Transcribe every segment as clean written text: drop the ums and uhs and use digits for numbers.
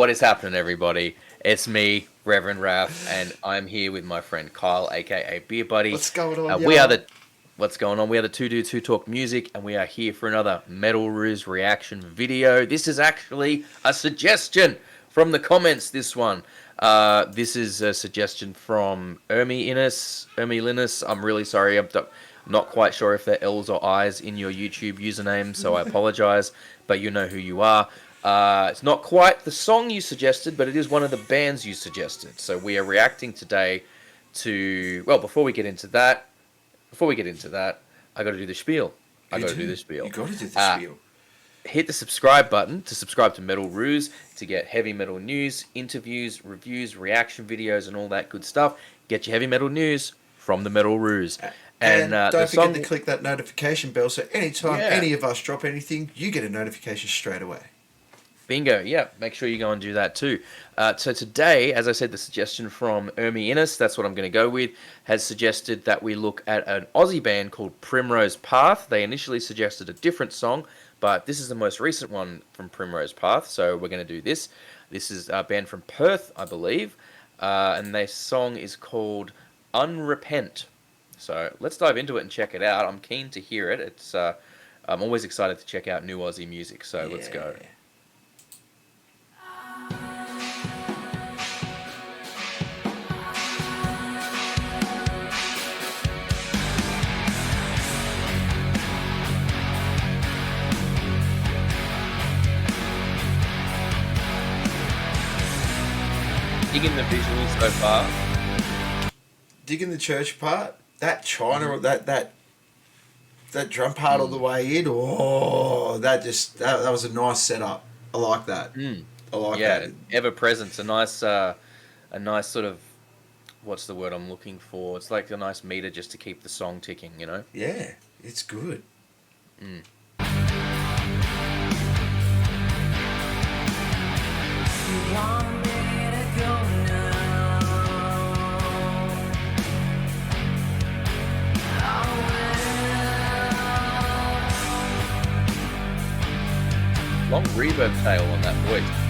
What is happening, everybody? It's me, Reverend Raph, and I'm here with my friend Kyle, aka Beer Buddy. What's going on, We are the What's going on? We are the two dudes who talk music, and we are here for another Metal Ruse reaction video. This is actually a suggestion from the comments. This one, this is a suggestion from Linus. I'm really sorry. I'm not quite sure if they're L's or I's in your YouTube username, so I apologize. But you know who you are. It's not quite the song you suggested, but it is one of the bands you suggested. So we are reacting today to... Well, before we get into that, I got to do the spiel. You got to do the spiel. Hit the subscribe button to subscribe to Metal Ruse to get heavy metal news, interviews, reviews, reaction videos, and all that good stuff. Get your heavy metal news from the Metal Ruse. And don't forget to click that notification bell so anytime any of us drop anything, you get a notification straight away. Bingo, yeah, make sure you go and do that too. So today, as I said, the suggestion from Innes, that's what I'm going to go with, has suggested that we look at an Aussie band called Primrose Path. They initially suggested a different song, but this is the most recent one from Primrose Path, so we're going to do this. This is a band from Perth, I believe, and their song is called Unrepent. So let's dive into it and check it out. I'm keen to hear it. It's I'm always excited to check out new Aussie music, so let's go. Digging the visuals so far. Digging the church part. That China, that drum part all the way in. Oh, that was a nice setup. I like that. I like that. Ever present. A nice sort of, what's the word I'm looking for? It's like a nice meter just to keep the song ticking, you know? Yeah, it's good. Long reverb tail on that voice.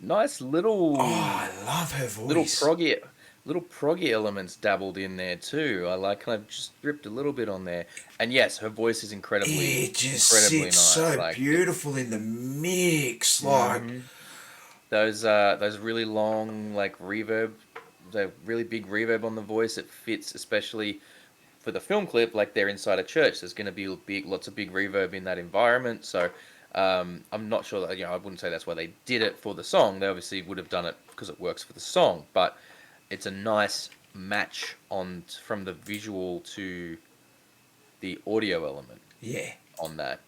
Nice little... Oh, I love her voice. Little proggy elements dabbled in there too. I like kind of just dripped a little bit on there. And yes, her voice is incredibly sits nice. So like, beautiful in the mix. Like those really long like reverb, the really big reverb on the voice. It fits especially for the film clip. Like they're inside a church. There's going to be lots of big reverb in that environment. So I'm not sure that, I wouldn't say that's why they did it for the song. They obviously would have done it because it works for the song, but it's a nice match from the visual to the audio element. Yeah, on that.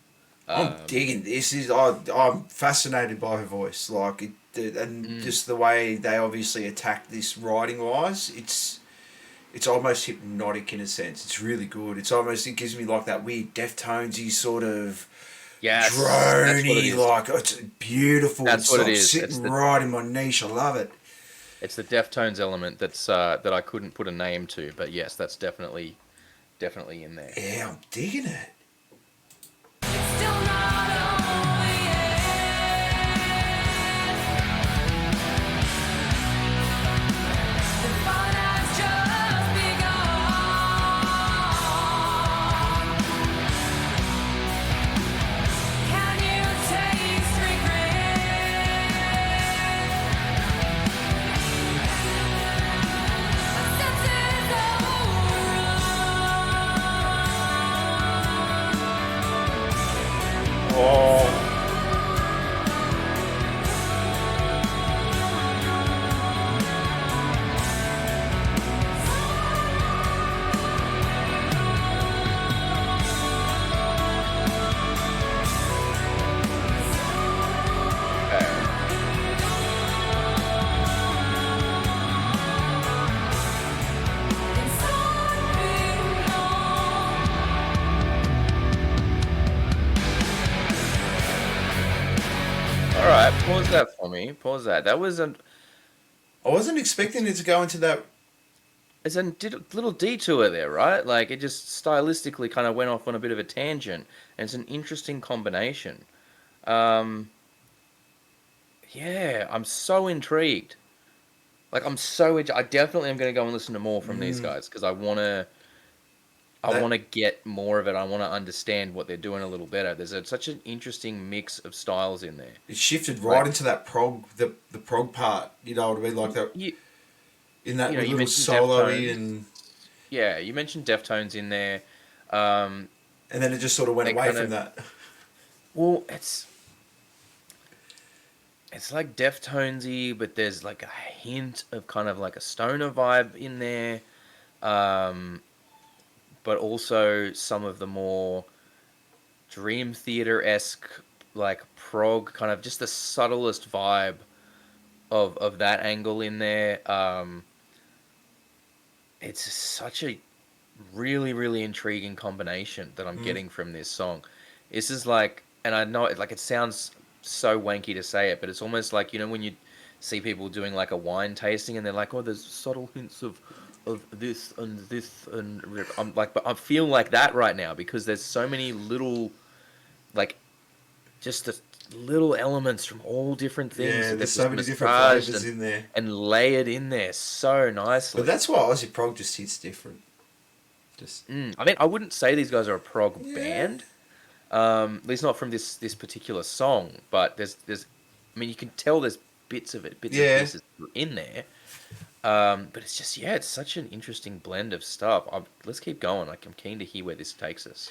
I'm digging this. I'm fascinated by her voice, like just the way they obviously attack this writing wise. It's almost hypnotic in a sense. It's really good. It gives me like that weird Deftonesy sort of. Yes, drony, like it's beautiful. That's what it is. Sitting right in my niche. I love it. It's the Deftones element that I couldn't put a name to, but yes, that's definitely in there. Yeah, I'm digging it. Pause that for me. Pause that. That was I wasn't expecting it to go into that. it's a little detour there, right? Like it just stylistically kind of went off on a bit of a tangent, and it's an interesting combination. Um, yeah, I'm so intrigued. Like I definitely am going to go and listen to more from these Mm, guys because I that want to get more of it. I want to understand what they're doing a little better. Such an interesting mix of styles in there. it shifted right Like into that prog, the prog part. You know what I mean? Like that you, in that with you little mentioned solo-y Deftones. and Yeah, you mentioned Deftones in there. Um, then it just sort of went they away kind from of that. well, it's like Deftonesy, but there's like a hint of kind of like a stoner vibe in there. Um, but also some of the more Dream Theater esque, like prog, kind of just the subtlest vibe of that angle in there. It's such a really intriguing combination that I'm Mm. getting from this song. This is like, and I know it like it sounds so wanky to say it, but it's almost like when you see people doing like a wine tasting and they're like, oh, there's subtle hints of this and I'm like, but I feel like that right now because there's so many little like just the little elements from all different things Yeah, that there's they've so just many different massaged flavors in there. and layered in there so But nicely. that's why Aussie prog just hits different. Just I mean, I wouldn't say these guys are a prog yeah, band, at least not from this particular song. But I mean, you can tell there's bits and yeah. pieces in there. But it's just it's such an interesting blend of stuff. Let's keep going. Like I'm keen to hear where this takes us.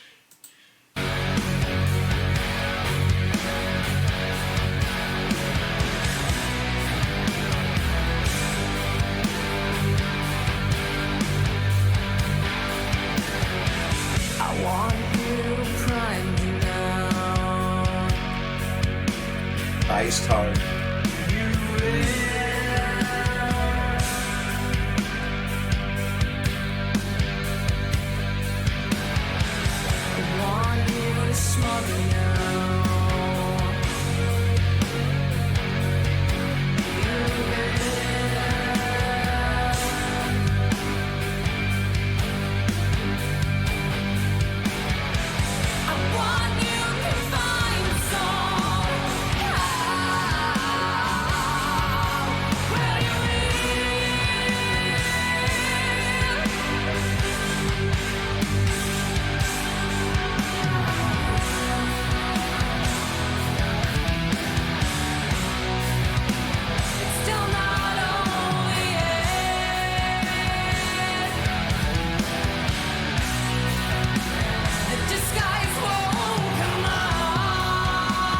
I want you to prime me now. Bass tone. You will. I want you to smother me now. You I want you to find some where you It's still not over yet. The disguise won't come off.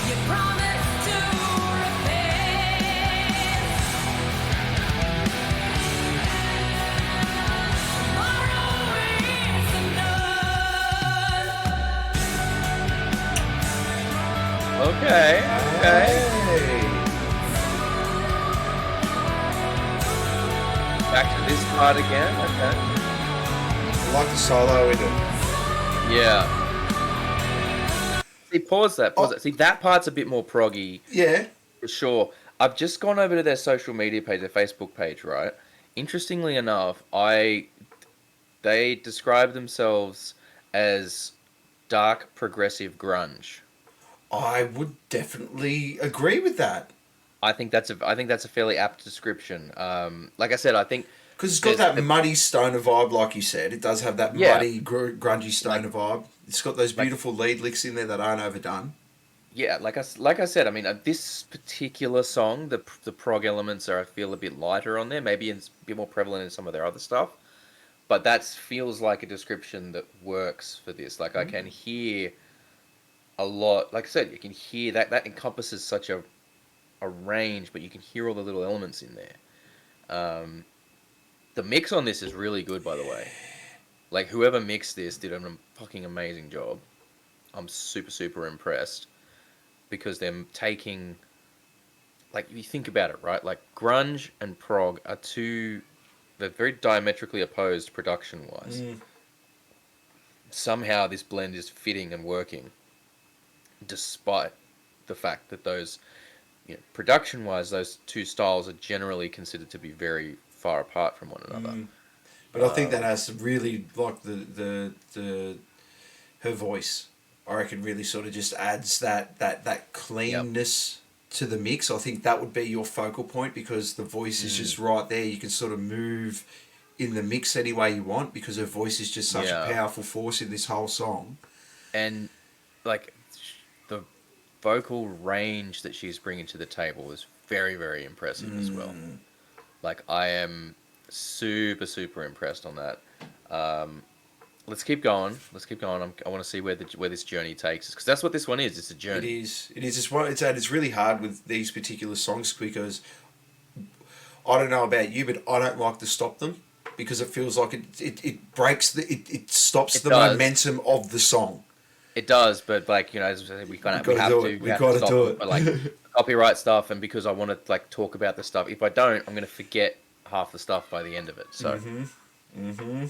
You promised to repent. Tomorrow is Okay, okay. Hey. Back to this part again. Okay. I like the solo in it. Yeah. See, pause that. Pause Oh, that. See, that part's a bit more proggy yeah. for sure. I've just gone over to their social media page, their Facebook page, right? Interestingly enough, they describe themselves as dark progressive grunge. I would definitely agree with that. I think that's a fairly apt description. Like I said, I think Because it's got there's that muddy stoner vibe, like you said. It does have that yeah, muddy, grungy like stoner vibe. It's got those like beautiful lead licks in there that aren't overdone. yeah, like I said, I mean, this particular song, the prog elements are I feel a bit lighter on there. Maybe it's a bit more prevalent in some of their other stuff, but that feels like a description that works for this. Like I can hear a lot. Like I said, you can hear that encompasses such a range, but you can hear all the little elements in there. Um, the mix on this is really good, by the way. Like whoever mixed this did a fucking amazing job. I'm super impressed because they're taking like if you think about it, right? Like grunge and prog are they're very diametrically opposed production wise. Mm. somehow this blend is fitting and working, despite the fact that those, production wise, those two styles are generally considered to be very far apart from one another. But I think that has really like the her voice. I reckon really sort of just adds that Yep. cleanness to the mix. I think that would be your focal point because the voice is Mm, just right there. You can sort of move in the mix any way you want because her voice is just such a yeah. powerful force in this whole song. And like the vocal range that she's bringing to the table is very, very impressive as well. Like I am super, super impressed on that. Um, let's keep going. Let's keep going. I want to see where this journey takes us because that's what this one is. It's a It journey. is. It is. It's really hard with these particular songs because I don't know about you, but I don't like to stop them because it feels like it breaks it stops It the does. momentum of the song. It does, but like as I said, We we got to have do to it. we We have to got to stop do them for like it. copyright stuff and because I want to like talk about the stuff. If I don't, I'm gonna forget half the stuff by the end of it. So Mm-hmm.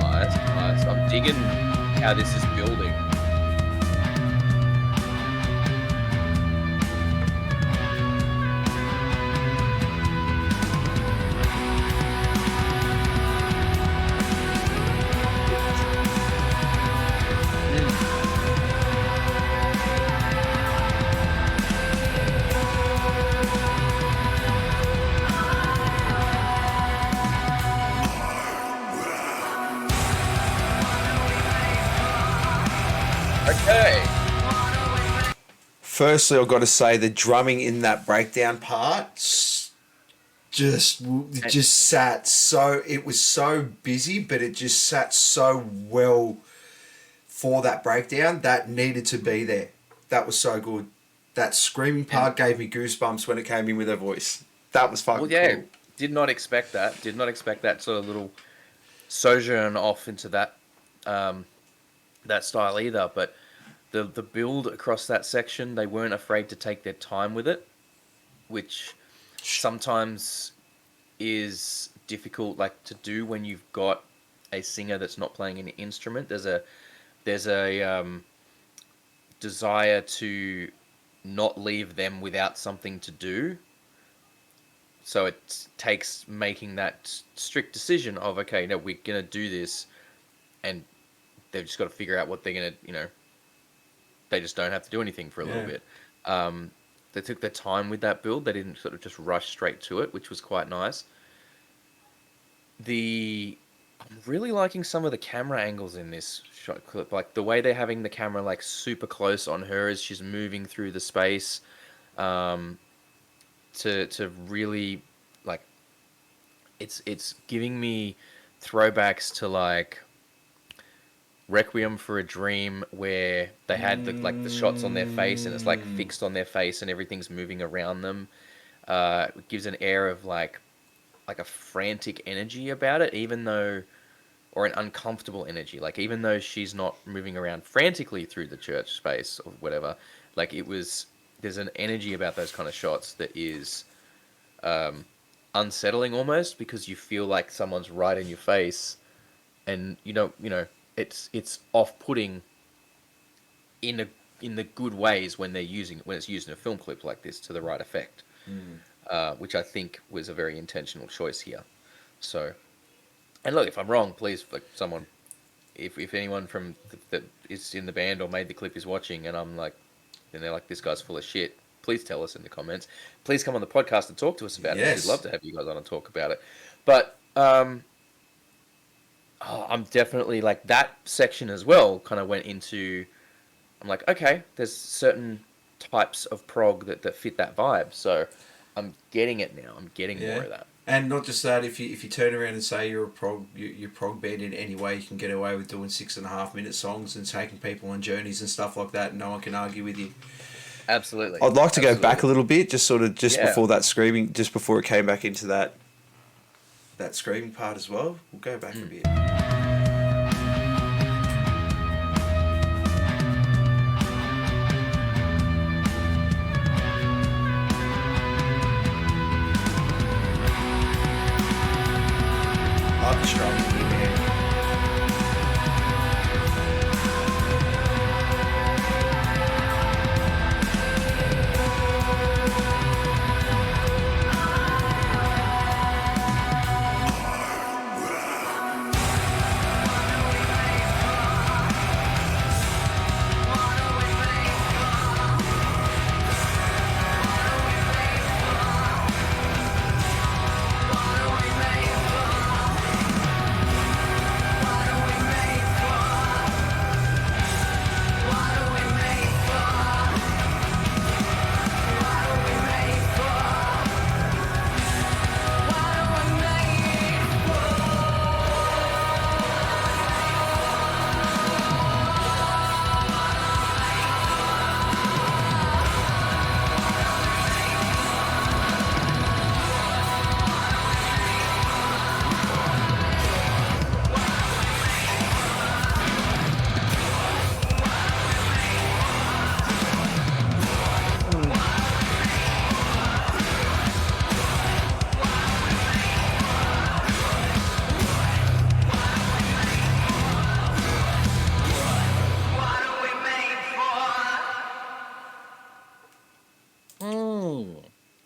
nice, nice. I'm digging how this is building. Mm. Okay. Firstly, I've got to say the drumming in that breakdown part just it And just sat so it was so busy, but it just sat so well for that breakdown that needed to be there. That was so good. That screaming and part gave me goosebumps when it came in with her voice. That was well, fucking yeah, cool. did not expect that. Did not expect that sort of little sojourn off into um, that style either. But the build across that section, they weren't afraid to take their time with it, which sometimes is difficult like to do when you've got a singer that's not playing an instrument. There's a desire to not leave them without something to do. So it takes making that strict decision of okay, no, we're gonna do this, and they've just got to figure out what they're gonna, they just don't have to do anything for a little Yeah. bit. Um, they took their time with that build. They didn't sort of just rush straight to it, which was quite nice. I'm really liking some of the camera angles in this shot clip, like the way they're having the camera like super close on her as she's moving through the space, um, to really like it's giving me throwbacks to like Requiem for a Dream, where they had the shots on their face and it's like Mm. fixed on their face and everything's moving around them. It gives an air of like a frantic energy about it, even though, or an uncomfortable energy. Like even though she's not moving around frantically through the church space or whatever, like there's an energy about those kind of shots that is um, unsettling almost because you feel like someone's right in your face, and it's off-putting in a in the good ways when when it's used in a film clip like this to the right effect, which I think was a very intentional choice here. So, and look, if I'm wrong, please, like someone, if anyone from that is in the band or made the clip is watching, and I'm like, then they're like, this guy's full of shit. Please tell us in the comments. Please come on the podcast and talk to us about it because we'd love Yes. to have you guys on and talk about it. But I'm definitely like that section as well. Kind of went into I'm like, okay, there's certain types of prog that fit that vibe. So I'm getting it now. I'm getting Yeah. more of that. And not just that, if you turn around and say you're a you're prog band in any way, you can get away with doing 6.5 minute songs and taking people on journeys and stuff like that, and no one can argue with you. Absolutely. I'd like to go Absolutely. back a little bit, just Yeah. before that screaming, just before it came back into that. That screaming part as well. We'll go back a bit. Like the strumming here, man.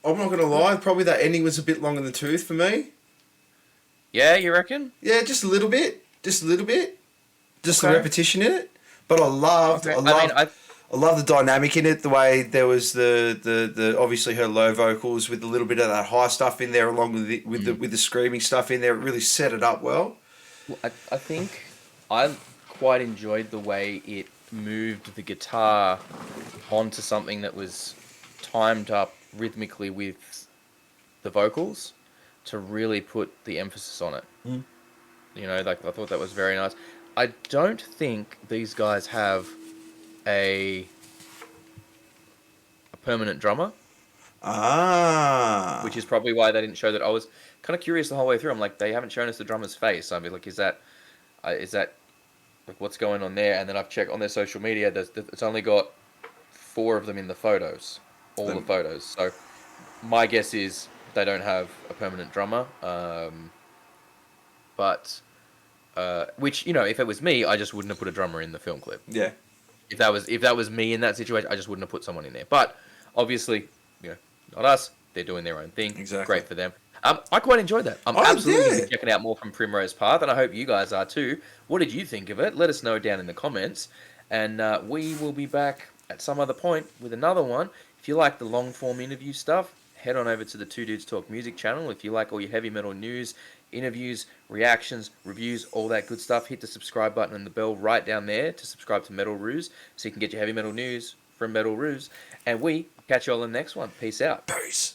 I'm not gonna lie, probably that ending was a bit long in the tooth for me. Yeah, you reckon? Yeah, just a little bit. Just a little bit. Just the Okay. repetition in it. But I loved Okay. I love the dynamic in it, the way there was the obviously her low vocals with a little bit of that high stuff in there along with the screaming stuff in there. It really set it up well. I think I quite enjoyed the way it moved the guitar onto something that was timed up rhythmically with the vocals to really put the emphasis on it. You know, like I thought that was very nice. I don't think these guys have a permanent drummer, Ah. which is probably why they didn't show that. I was kind of curious the whole way through. I'm like, they haven't shown us the drummer's face. I'd be like, is that like what's going on there? And then I've checked on their social media. It's only got 4 of them in the photos, all the photos. So my guess is they don't have a permanent drummer. But which, you know, if it was me, I just wouldn't have put a drummer in the film clip. Yeah. If that was me in that situation, I just wouldn't have put someone in there. But obviously, you know, not us. They're doing their own thing. Exactly. Great for them. I quite enjoyed that. I'm Oh, absolutely yeah. gonna be checking out more from Primrose Path, and I hope you guys are too. What did you think of it? Let us know down in the comments, and we will be back at some other point with another one. If you like the long form interview stuff, head on over to the Two Dudes Talk Music channel. If you like all your heavy metal news, interviews, reactions, reviews, all that good stuff, hit the subscribe button and the bell right down there to subscribe to Metal Ruse so you can get your heavy metal news from Metal Ruse. And we catch you all in the next one. Peace out. Peace.